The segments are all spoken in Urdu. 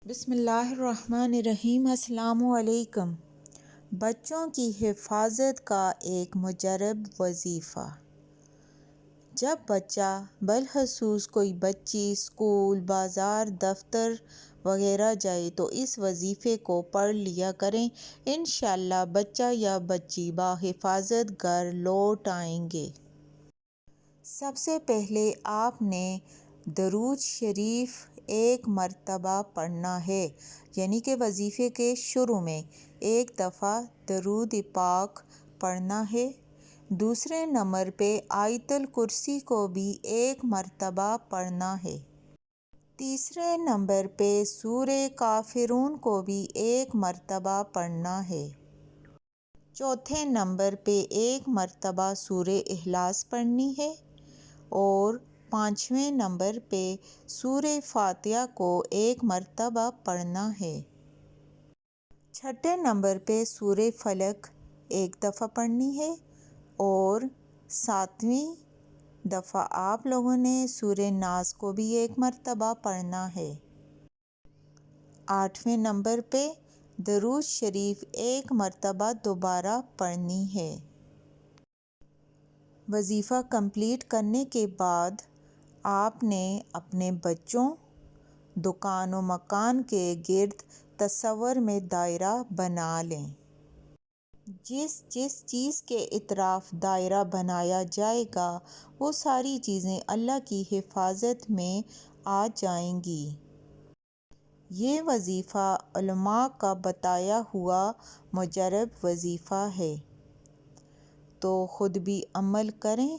بسم اللہ الرحمن الرحیم۔ السلام علیکم۔ بچوں کی حفاظت کا ایک مجرب وظیفہ۔ جب بچہ بالخصوص کوئی بچی اسکول، بازار، دفتر وغیرہ جائے تو اس وظیفے کو پڑھ لیا کریں۔ انشاءاللہ بچہ یا بچی بحفاظت گھر لوٹ آئیں گے۔ سب سے پہلے آپ نے درود شریف ایک مرتبہ پڑھنا ہے، یعنی کہ وظیفے کے شروع میں ایک دفعہ درود پاک پڑھنا ہے۔ دوسرے نمبر پہ آیت الکرسی کو بھی ایک مرتبہ پڑھنا ہے۔ تیسرے نمبر پہ سورہ کافرون کو بھی ایک مرتبہ پڑھنا ہے۔ چوتھے نمبر پہ ایک مرتبہ سورہ اخلاص پڑھنی ہے اور پانچویں نمبر پہ سورہ فاتحہ کو ایک مرتبہ پڑھنا ہے۔ چھٹے نمبر پہ سورہ فلق ایک دفعہ پڑھنی ہے اور ساتویں دفعہ آپ لوگوں نے سورہ ناس کو بھی ایک مرتبہ پڑھنا ہے۔ آٹھویں نمبر پہ درود شریف ایک مرتبہ دوبارہ پڑھنی ہے۔ وظیفہ کمپلیٹ کرنے کے بعد آپ نے اپنے بچوں، دکان و مکان کے گرد تصور میں دائرہ بنا لیں۔ جس جس چیز کے اطراف دائرہ بنایا جائے گا وہ ساری چیزیں اللہ کی حفاظت میں آ جائیں گی۔ یہ وظیفہ علماء کا بتایا ہوا مجرب وظیفہ ہے، تو خود بھی عمل کریں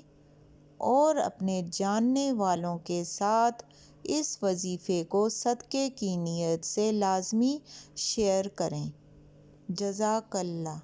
اور اپنے جاننے والوں کے ساتھ اس وظیفے کو صدقے کی نیت سے لازمی شیئر کریں۔ جزاک اللہ۔